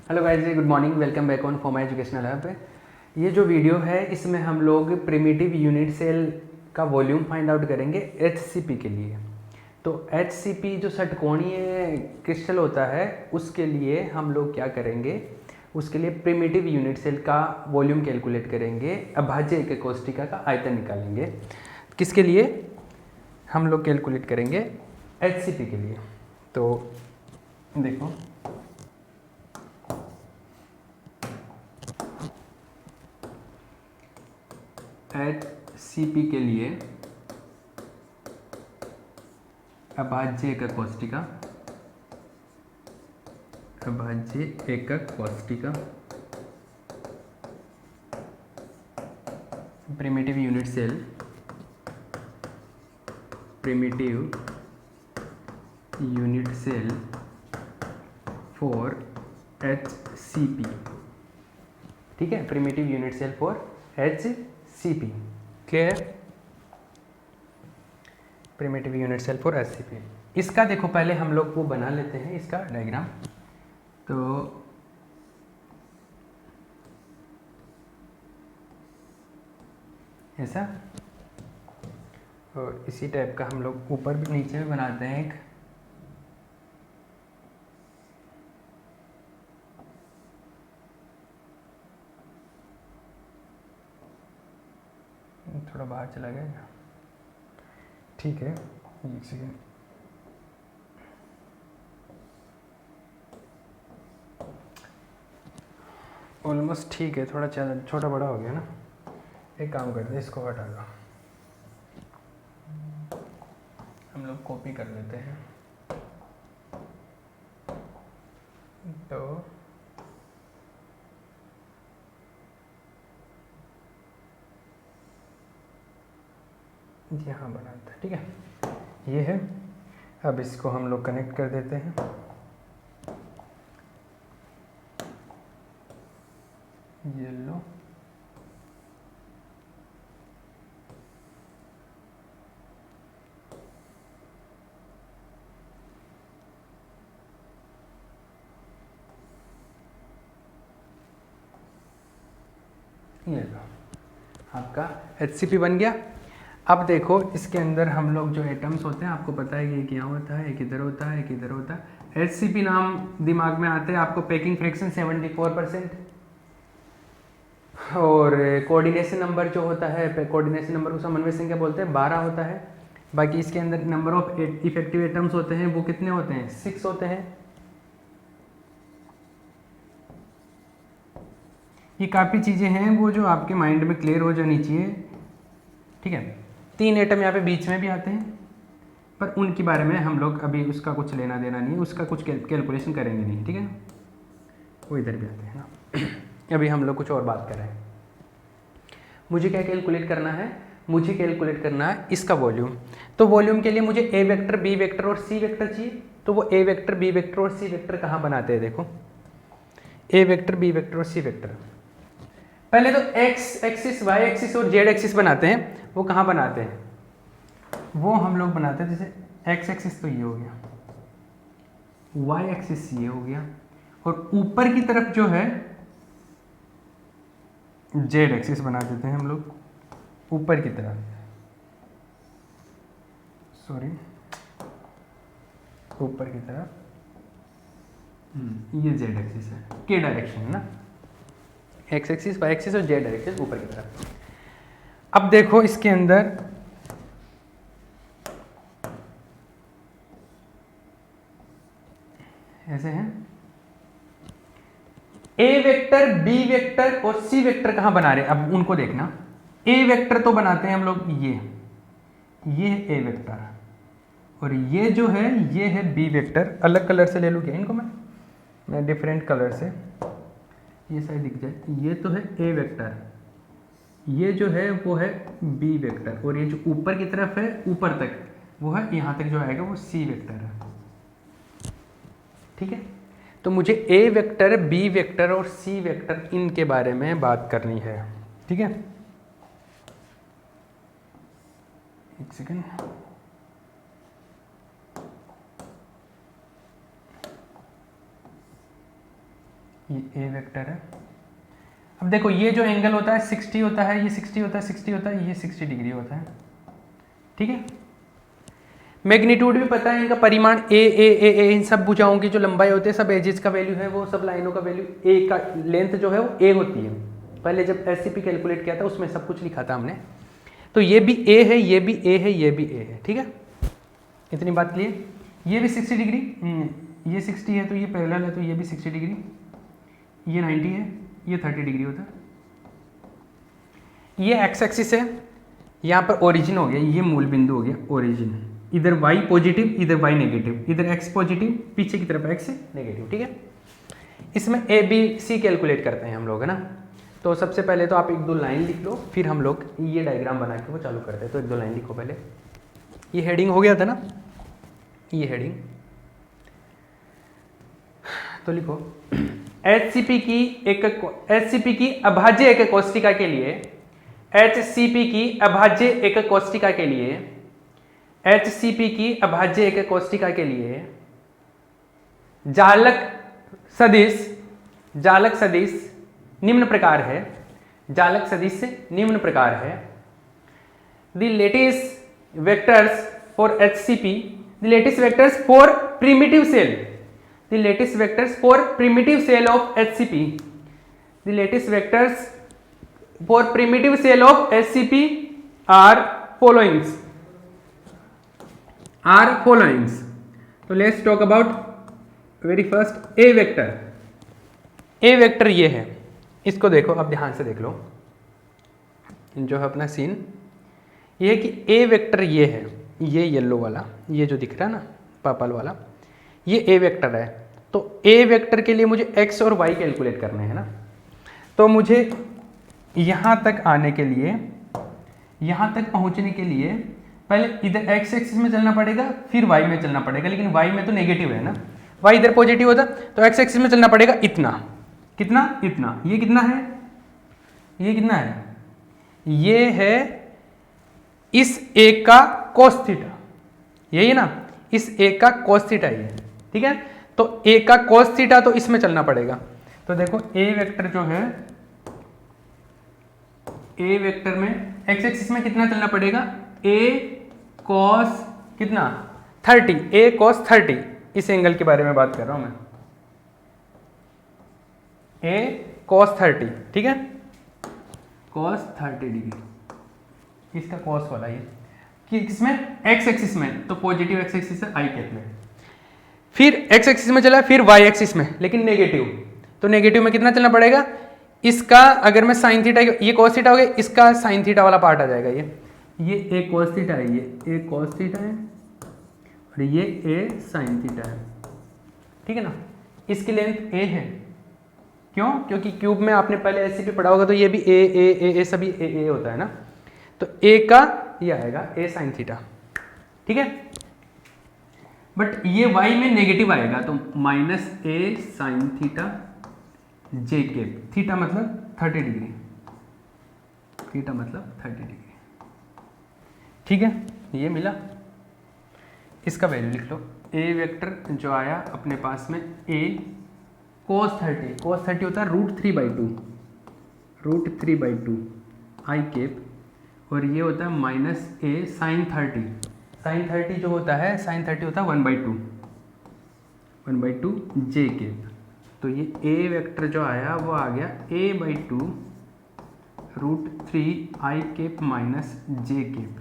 Hello guys, good morning, welcome back on for my educational hub. ये जो video है इसमें हम लोग प्रिमिटिव यूनिट सेल का वॉल्यूम फाइंड आउट करेंगे एचसीपी के लिए। तो एचसीपी जो षटकोणीय क्रिस्टल होता है उसके लिए हम लोग क्या करेंगे, उसके लिए प्रिमिटिव यूनिट सेल का वॉल्यूम कैलकुलेट करेंगे, अभाज्य एकक कोष्ठिका का आयतन निकालेंगे। किसके लिए हम लोग कैलकुलेट करेंगे? एचसीपी के लिए। तो देखो, एचसीपी के लिए अभाज्य एकक कोष्ठिका, अभाज्य एकक कोष्ठिका primitive unit cell, primitive unit cell for HCP. ठीक है, primitive unit cell for HCP. Clear? Primitive unit cell for HCP. इसका देखो, पहले हम लोग वो बना लेते हैं इसका डायग्राम। तो ऐसा, और इसी टाइप का हम लोग ऊपर भी नीचे भी बनाते हैं एक। थोड़ा बाहर चला गया, ठीक है, एक सेकेंड। ऑलमोस्ट ठीक है, थोड़ा छोटा बड़ा हो गया ना। एक काम करते हैं, इसको हटा दो, हम लोग कॉपी कर लेते हैं। तो यहाँ बनाते हैं, ठीक है, ये है। अब इसको हम लोग कनेक्ट कर देते हैं। ये लो, ये लो, आपका एचसीपी बन गया। अब देखो, इसके अंदर हम लोग जो एटम्स होते हैं, आपको पता है कि एक यहाँ होता है, एक इधर होता है, एक इधर होता है। एचसीपी नाम दिमाग में आते हैं आपको, पैकिंग फ्रैक्शन 74%, और कोऑर्डिनेशन नंबर जो होता है, कोऑर्डिनेशन नंबर को समन्वय संख्या बोलते हैं, 12 होता है। बाकी इसके अंदर नंबर ऑफ इफेक्टिव एटम्स होते हैं, वो कितने होते हैं? 6 होते हैं। ये काफ़ी चीज़ें हैं वो जो आपके माइंड में क्लियर हो जानी चाहिए, ठीक है। 3 एटम यहाँ पे बीच में भी आते हैं, पर उनके बारे में हम लोग अभी उसका कुछ लेना देना नहीं है, उसका कुछ कैलकुलेशन करेंगे नहीं, ठीक है। वो इधर भी आते हैं ना। अभी हम लोग कुछ और बात कर रहे हैं। मुझे क्या कैलकुलेट करना है? मुझे कैलकुलेट करना है इसका वॉल्यूम। तो वॉल्यूम के लिए मुझे ए वेक्टर, बी वेक्टर और सी वेक्टर चाहिए। तो वो ए वेक्टर, बी वेक्टर और सी वेक्टर कहाँ बनाते हैं? देखो, ए वेक्टर, बी वेक्टर और सी वेक्टर पहले तो एक्स एक्सिस, वाई एक्सिस और जेड एक्सिस बनाते हैं। वो कहाँ बनाते हैं? वो हम लोग बनाते हैं, जैसे एक्स एक्सिस तो ये हो गया, वाई एक्सिस ये हो गया, और ऊपर की तरफ जो है जेड एक्सिस बना देते हैं हम लोग। ऊपर की तरफ, सॉरी, ऊपर की तरफ ये जेड एक्सिस है, के डायरेक्शन है ना, एक्स एक्सिस, वाई एक्सिस और जेड डायरेक्शन ऊपर की तरफ। अब देखो, इसके अंदर ऐसे हैं, ए वेक्टर, बी वेक्टर और सी वेक्टर कहाँ बना रहे हैं? अब उनको देखना। ए वेक्टर तो बनाते हैं हम लोग, ये है ए वेक्टर, और ये जो है ये है बी वेक्टर। अलग कलर से ले लूँ क्या इनको? मैं डिफरेंट कलर से, ये शायद दिख जाए। ये तो है ए वेक्टर, ये जो है वो है बी वेक्टर, और ये जो ऊपर की तरफ है, ऊपर तक वो है, यहाँ तक जो आएगा वो सी वेक्टर है, ठीक है। तो मुझे ए वेक्टर, बी वेक्टर और सी वेक्टर, इनके बारे में बात करनी है, ठीक है। एक सेकेंड, ये ए वेक्टर है। अब देखो ये जो एंगल होता है 60 होता है, ये 60 होता है, 60 होता है, ये 60 डिग्री होता है, ठीक है। मैग्नीट्यूड भी पता है, इनका परिमाण ए इन सब भुजाओं की जो लंबाई होती है, सब एजेस का वैल्यू है, वो सब लाइनों का वैल्यू ए का लेंथ जो है वो ए होती है। पहले जब एससीपी कैलकुलेट किया था उसमें सब कुछ लिखा था हमने। तो ये भी ए है, ये भी ए है, ये भी ए है, ठीक है। इतनी बात क्लियर। ये भी 60 डिग्री, ये 60 है तो ये पैरेलल है, तो ये भी 60 डिग्री, ये 90 है, ये 30 डिग्री होता है। ये एक्स एक्सिस है, यहाँ पर ओरिजिन हो गया, ये मूल बिंदु हो गया ओरिजिन। इधर y पॉजिटिव, इधर y नेगेटिव, इधर x पॉजिटिव, पीछे की तरफ x नेगेटिव, ठीक है। इसमें ए बी सी कैलकुलेट करते हैं हम लोग, है ना। तो सबसे पहले तो आप एक दो लाइन लिख लो, फिर हम लोग ये डायग्राम बना के वो चालू करते हैं। तो एक दो लाइन लिखो पहले। ये हेडिंग हो गया था ना, ये हेडिंग तो लिखो HCP की अभाज्य एक कोष्टिका के लिए, HCP की अभाज्य एक कोष्टिका के लिए, HCP की अभाज्य एक कोष्टिका के लिए जालक सदिश निम्न प्रकार है। जालक सदिश निम्न प्रकार है। The lattice vectors for HCP, the lattice vectors for primitive cell, the lattice vectors for primitive cell of HCP, the lattice vectors for primitive cell of HCP are followings. So let's talk about very first A vector. A vector ये है, इसको देखो, अब ध्यान से देख लो जो है अपना सीन। ये है कि A वेक्टर ये है, ये येलो वाला, ये जो दिख रहा है ना पर्पल वाला, ये A वेक्टर है। तो A वेक्टर के लिए मुझे x और y कैलकुलेट करने हैं ना। तो मुझे यहाँ तक आने के लिए, यहाँ तक पहुँचने के लिए पहले इधर x एक्सिस में चलना पड़ेगा, फिर y में चलना पड़ेगा। लेकिन y में तो नेगेटिव है ना, y इधर पॉजिटिव होता, तो x एक्सिस में चलना पड़ेगा इतना, कितना, इतना। ये कितना है, ये कितना है, ये है इस एक का cos थीटा, यही है ना, इस एक का cos थीटा ये, ठीक है। तो एक का cos थीटा तो इसमें चलना पड़ेगा। तो देखो A वेक्टर जो है, A वेक्टर में x एक्सिस में कितना चलना पड़ेगा, A cos कितना 30, A cos 30, इस एंगल के बारे में बात कर रहा हूं मैं, A cos 30, ठीक है, cos 30 डिग्री, इसका cos वाला ये किसमें, x एक्सिस में, तो पॉजिटिव x एक्सिस है i कैप में। फिर x एक्सिस में चला, फिर y एक्सिस में, लेकिन नेगेटिव, तो नेगेटिव में कितना चलना पड़ेगा, इसका अगर मैं साइन थीटा, ये cos थीटा हो गया, इसका साइन थीटा वाला पार्ट आ जाएगा। ये a cos थीटा है, ये a cos थीटा है और ये a साइन थीटा है, ठीक है ना। इसकी लेंथ a है, क्यों, क्योंकि क्यूब में आपने पहले एससीपी पढ़ा होगा, तो ये भी ए सभी ए होता है ना। तो a का ये आएगा a साइन थीटा, ठीक है। बट ये y में नेगेटिव आएगा, तो minus a sine theta j cap, theta मतलब 30 डिग्री, थीटा मतलब 30 डिग्री, ठीक है। ये मिला, इसका वैल्यू लिख लो। A वेक्टर जो आया अपने पास में A cos 30, cos 30 होता है √3/2 आई केप, और ये होता है माइनस A साइन 30, साइन 30 जो होता है, साइन 30 होता है 1/2 जे केप। तो ये A वेक्टर जो आया वो आ गया A/2 √3 आई केप माइनस जे केप।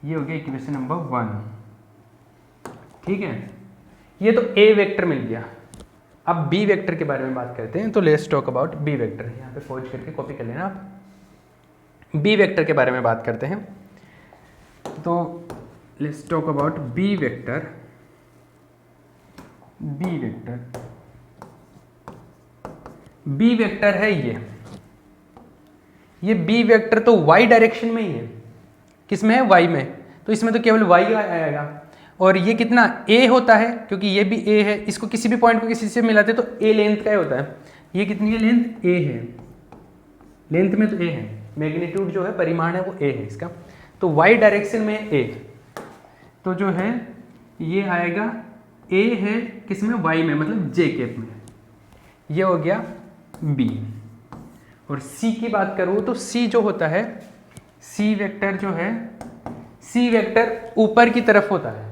ये हो गया इक्वेशन नंबर 1, ठीक है। ये तो A वेक्टर मिल गया। अब B वेक्टर के बारे में बात करते हैं। तो let's talk about B vector. यहाँ पे पॉज करके कॉपी कर लेना आप। B वेक्टर के बारे में बात करते हैं। तो let's talk about B vector. B vector है ये B वेक्टर तो y डायरेक्शन में ही है। किस में है, y में। तो इसमें तो केवल y आएगा। और ये कितना a होता है, क्योंकि ये भी a है। इसको किसी भी पॉइंट को किसी से मिलाते तो a लेंथ का होता है। ये कितनी है लेंथ, a है। लेंथ में तो a है, मैग्नीट्यूड जो है परिमाण है वो a है इसका। तो y डायरेक्शन में a, तो जो है ये आएगा a है किस में, y में, मतलब j कैप में। ये हो गया बी। और सी की बात करूँ तो सी जो होता है, सी वेक्टर जो है, सी वेक्टर ऊपर की तरफ होता है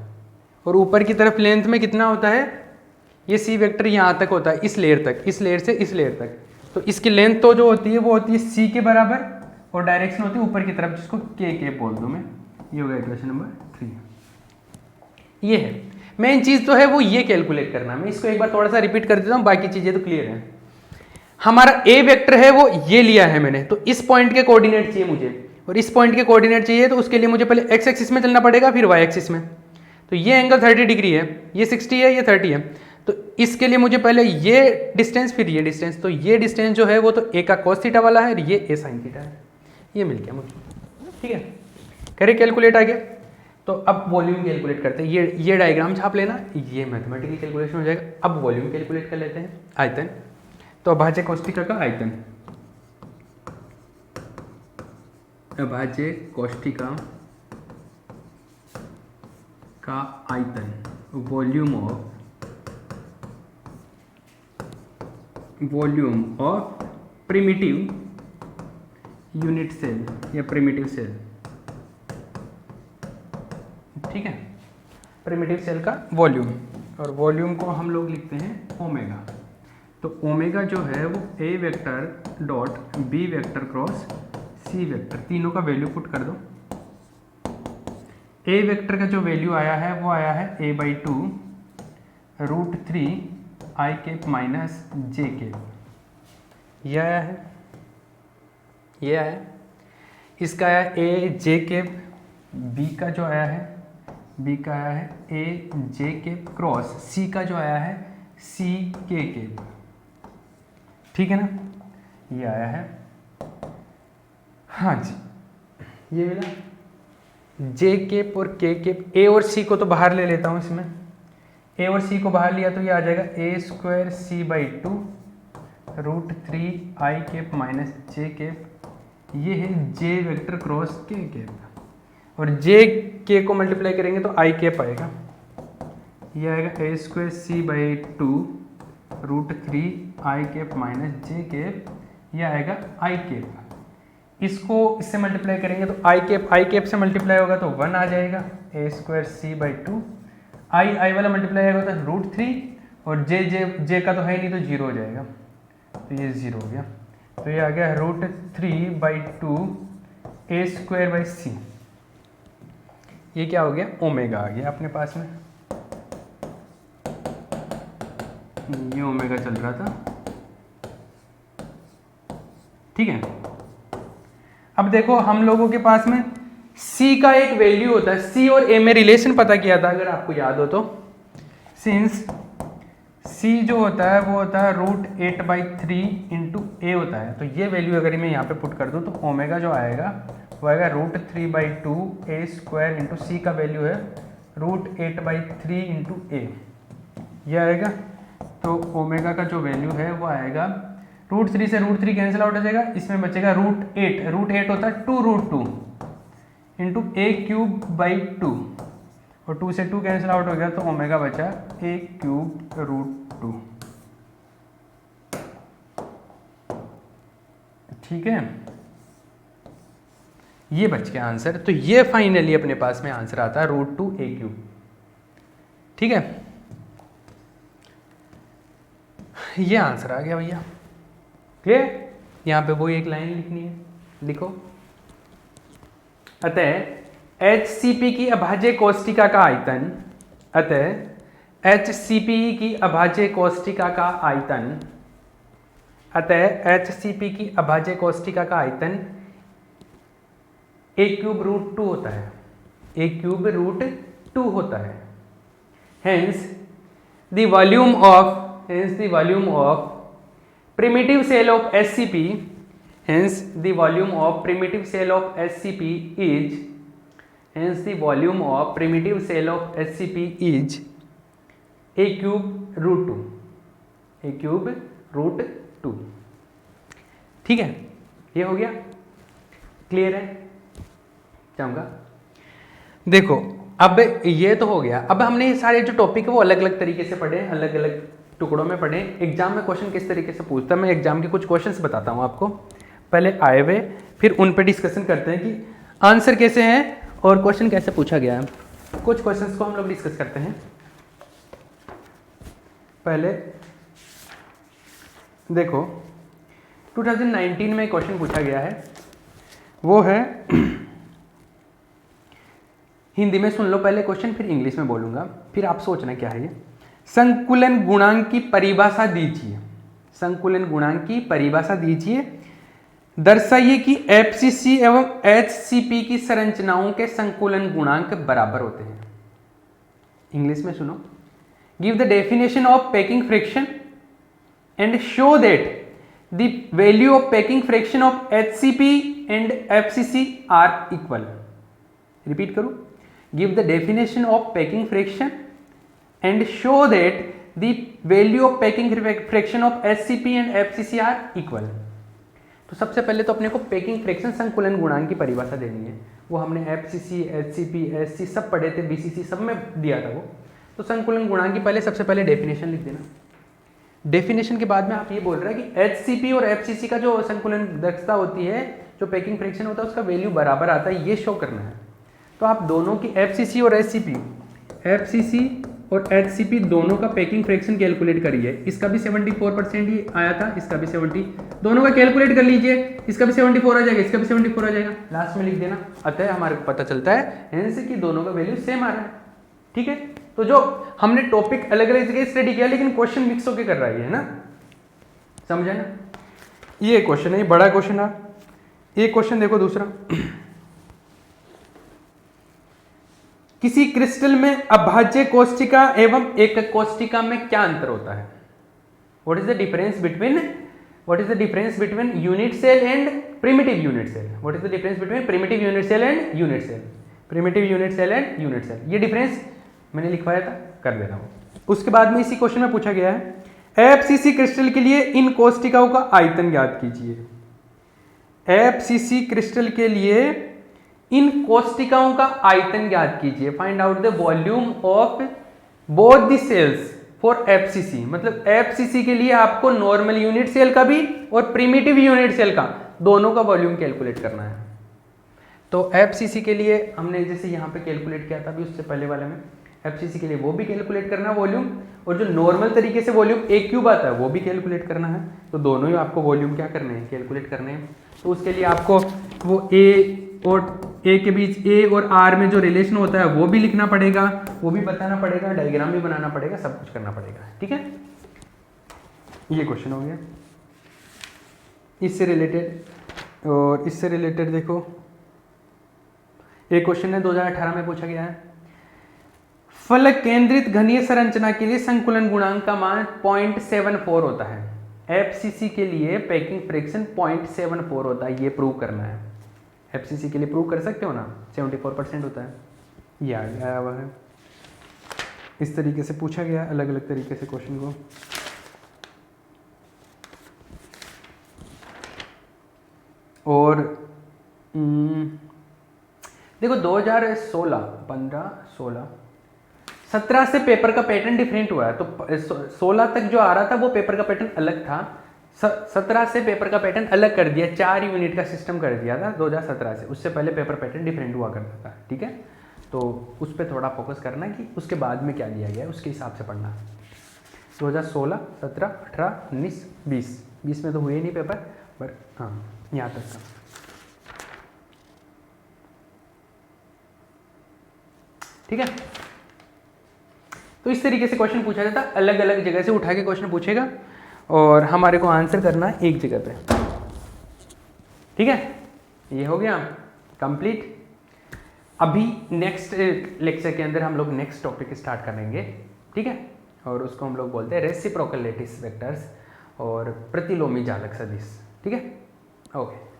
और ऊपर की तरफ लेंथ में कितना होता है, ये सी वेक्टर यहाँ तक होता है, इस लेयर तक, इस लेयर से इस लेयर तक। तो इसकी लेंथ तो जो होती है वो होती है सी के बराबर और डायरेक्शन होती है ऊपर की तरफ, जिसको के बोल दूँ मैं। ये हो गया इक्वेशन नंबर 3। ये है मेन चीज़ तो है वो ये कैलकुलेट करना। मैं इसको एक बार थोड़ा सा रिपीट कर देता हूँ, बाकी चीज़ें तो क्लियर है। हमारा ए वेक्टर है वो ये लिया है मैंने, तो इस पॉइंट के कोऑर्डिनेट चाहिए मुझे और इस पॉइंट के कोऑर्डिनेट चाहिए, तो उसके लिए मुझे पहले एक्स एक्सिस में चलना पड़ेगा, फिर वाई एक्सिस में। तो ये एंगल 30 डिग्री है, ये 60 है, ये 30 है। तो इसके लिए मुझे पहले ये डिस्टेंस फिर ये डिस्टेंस, तो ये डिस्टेंस जो है वो तो ए का cos थीटा वाला है और ये ए sin थीटा है। ये मिल गया मुझे, ठीक है। करें कैलकुलेट आगे। तो अब वॉल्यूम कैलकुलेट करते हैं। ये डायग्राम छाप लेना, ये मैथमेटिकल कैलकुलेशन हो जाएगा। अब वॉल्यूम कैलकुलेट कर लेते हैं, आयतन। तो अभाज्य कोष्ठिका का आयतन, अभाज्य कोष्ठिका का आयतन, volume of primitive unit cell या प्रिमिटिव सेल, ठीक है, प्रिमिटिव सेल का वॉल्यूम। और वॉल्यूम को हम लोग लिखते हैं ओमेगा। तो ओमेगा जो है वो A vector dot B vector cross C vector, तीनों का वैल्यू पुट कर दो। ए वेक्टर का जो वैल्यू आया है वो आया है a/2 √3 i cap minus J cap, ये आया है, ये आया। इसका आया ए जे कैप, बी का जो आया है, बी का आया है ए जे कैप क्रॉस सी का जो आया है सी के कैप, ठीक है ना, ये आया है। हाँ जी, ये मिला। जे केप और के केप, ए और सी को तो बाहर ले लेता हूँ इसमें, ए और सी को बाहर लिया तो ये आ जाएगा a² c/2 √3 i cap minus J cap, ये है जे वेक्टर क्रॉस के कैप। और जे के को मल्टीप्लाई करेंगे तो आई कैप आएगा, ये आएगा a² c/2 √3 i cap minus J cap, ये आएगा आई कैप। इसको इससे मल्टीप्लाई करेंगे तो आई कैप से मल्टीप्लाई होगा तो 1 आ जाएगा, a² c/2, आई वाला मल्टीप्लाई आएगा तो √3 और जे का तो है नहीं तो 0 हो जाएगा, तो ये 0 हो गया। तो ये आ गया √3/2 a²/c, ये क्या हो गया, ओमेगा आ गया अपने पास में। ये ओमेगा चल रहा था, ठीक है। अब देखो हम लोगों के पास में C का एक वैल्यू होता है, C और A में रिलेशन पता किया था अगर आपको याद हो तो, सिंस C जो होता है वो होता है √8/3 × A होता है। तो ये वैल्यू अगर मैं यहाँ पे पुट कर दूँ तो ओमेगा जो आएगा वो आएगा √3/2 a² × C का वैल्यू है √8/3 × A, ये आएगा। तो ओमेगा का जो वैल्यू है वो आएगा, √3 से √3 कैंसिल आउट हो जाएगा, इसमें बचेगा √8 होता है 2√2 × a³/2 और 2 से 2 कैंसिल आउट हो गया तो ओमेगा बचा a³ √2, ठीक है। ये बच गया आंसर। तो ये फाइनली अपने पास में आंसर आता है √2 a³, ठीक है। ये आंसर आ गया भैया, क्लियर। यहाँ पे वही एक लाइन लिखनी है, लिखो। अतः HCP की अभाज्य कोष्ठिका का आयतन, अतः HCP की अभाज्य कोष्ठिका का आयतन, अतः HCP की अभाज्य कोष्ठिका का आयतन a³ √2 होता है, a³ होता है। Hence the volume of primitive cell of SCP, hence the volume of primitive cell of SCP is, hence the volume of primitive cell of SCP is a³ √2, ठीक है। ये हो गया, क्लियर है, जाऊंगा। देखो अब ये तो हो गया। अब हमने ये सारे जो टॉपिक है वो अलग अलग तरीके से पढ़े, अलग अलग टुकड़ों में पढ़ें। एग्जाम में क्वेश्चन किस तरीके से पूछता है, मैं एग्जाम के कुछ क्वेश्चंस बताता हूँ आपको, पहले आए हुए, फिर उन पे डिस्कशन करते हैं कि आंसर कैसे हैं और क्वेश्चन कैसे पूछा गया है। कुछ क्वेश्चंस को हम लोग डिस्कस करते हैं। पहले देखो 2019 में क्वेश्चन पूछा गया है, वो है हिंदी में सुन लो पहले क्वेश्चन, फिर इंग्लिश में बोलूंगा, फिर आप सोचना क्या है ये। संकुलन गुणांक की परिभाषा दीजिए। संकुलन गुणांक की परिभाषा दीजिए। दर्शाइए कि एफसीसी एवं एचसीपी की संरचनाओं के संकुलन गुणांक बराबर होते हैं। इंग्लिश में सुनो। Give the definition of packing fraction and show that the value of packing fraction of HCP and FCC are equal. Repeat करूं। Give the definition of packing fraction and show that the value of packing fraction of SCP and FCC are equal। तो सबसे पहले तो अपने को packing fraction संकुलन गुणांक की परिभाषा देनी है। वो हमने FCC, HCP, SC सब पढ़े थे, BCC सब में दिया था वो। तो संकुलन गुणांक की पहले सबसे पहले डेफिनेशन लिख देना। डेफिनेशन के बाद में आप ये बोल रहे हैं कि HCP और FCC का जो संकुलन दक्षता होती है, जो पैकिंग फ्रैक्शन होता है, उसका वैल्यू बराबर आता है, ये शो करना है। तो आप दोनों की FCC और SCP, FCC और HCP दोनों का पैकिंग फ्रैक्शन कैलकुलेट करिए। इसका भी 74% ही आया था, इसका भी 70, दोनों का कैलकुलेट कर लीजिए। इसका भी 74 आ जाएगा, इसका भी 74 आ जाएगा, लास्ट में लिख देना। अतः हमारे को पता चलता है हेंस कि दोनों का वैल्यू सेम आ रहा है। ठीक है, तो जो हमने टॉपिक अलग अलग जगह स्टडी किया, लेकिन क्वेश्चन मिक्स होकर कर रहा है ना, समझे ना। ये क्वेश्चन है, बड़ा क्वेश्चन है। एक क्वेश्चन देखो दूसरा। किसी क्रिस्टल में अभाज्य कोष्टिका एवं एकक कोष्टिका में क्या अंतर होता है? What is the difference between unit cell and primitive unit cell? What is the difference between primitive unit cell and unit cell? Primitive unit cell and unit cell, ये डिफरेंस मैंने लिखवाया था, कर दे रहा हूं। उसके बाद में इसी क्वेश्चन में पूछा गया है, एफसीसी क्रिस्टल के लिए इन कोष्टिकाओं का आयतन ज्ञात कीजिए। एफसीसी क्रिस्टल के लिए इन कोष्टिकाओं का आयतन ज्ञात कीजिए। Find out the volume of both the cells for FCC. मतलब एफसीसी के लिए आपको नॉर्मल यूनिट सेल का भी और प्रिमिटिव यूनिट सेल का दोनों का वॉल्यूम कैलकुलेट करना है। तो एफसीसी के लिए हमने जैसे यहाँ पे कैलकुलेट किया था अभी उससे पहले वाले में, एफसीसी के लिए वो भी कैलकुलेट करना है वॉल्यूम, और जो नॉर्मल तरीके से वॉल्यूम ए क्यूब आता है वो भी कैलकुलेट करना है। तो दोनों ही आपको वॉल्यूम क्या करने हैं, कैलकुलेट करने हैं। तो उसके लिए आपको वो ए और ए के बीच ए और आर में जो रिलेशन होता है वो भी लिखना पड़ेगा, वो भी बताना पड़ेगा, डायग्राम भी बनाना पड़ेगा, सब कुछ करना पड़ेगा। ठीक है, ये क्वेश्चन हो गया। इससे रिलेटेड और इससे रिलेटेड देखो, एक क्वेश्चन है 2018 में पूछा गया है, फलक केंद्रित घनीय संरचना के लिए संकुलन गुणांक का मान 0.74 होता है। एफसीसी के लिए पैकिंग फ्रैक्शन 0.74 होता है, ये प्रूव करना है। एफसीसी के लिए प्रूव कर सकते हो ना, 74% होता है, ये आया हुआ है। इस तरीके से पूछा गया अलग अलग तरीके से क्वेश्चन को। और देखो 2016, 15, 16, 17 से पेपर का पैटर्न डिफरेंट हुआ है। तो 16 तक जो आ रहा था वो पेपर का पैटर्न अलग था, 17 से पेपर का पैटर्न अलग कर दिया, 4 यूनिट का सिस्टम कर दिया था 2017 से। उससे पहले पेपर पैटर्न डिफरेंट हुआ करता था। ठीक है, तो उस पर थोड़ा फोकस करना कि उसके बाद में क्या दिया गया है उसके हिसाब से पढ़ना। 2016, 17, 18, 19, 20 में तो हुए नहीं पेपर, पर हाँ यहाँ तक का। ठीक है, तो इस तरीके से क्वेश्चन पूछा जाता है, अलग अलग जगह से उठा के क्वेश्चन पूछेगा और हमारे को आंसर करना है एक जगह पे। ठीक है, ये हो गया कंप्लीट। अभी नेक्स्ट लेक्चर के अंदर हम लोग नेक्स्ट टॉपिक स्टार्ट करेंगे। ठीक है, और उसको हम लोग बोलते हैं रेसिप्रोकल लैटिस वेक्टर्स और प्रतिलोमी जालक सदिश। ठीक है, ओके।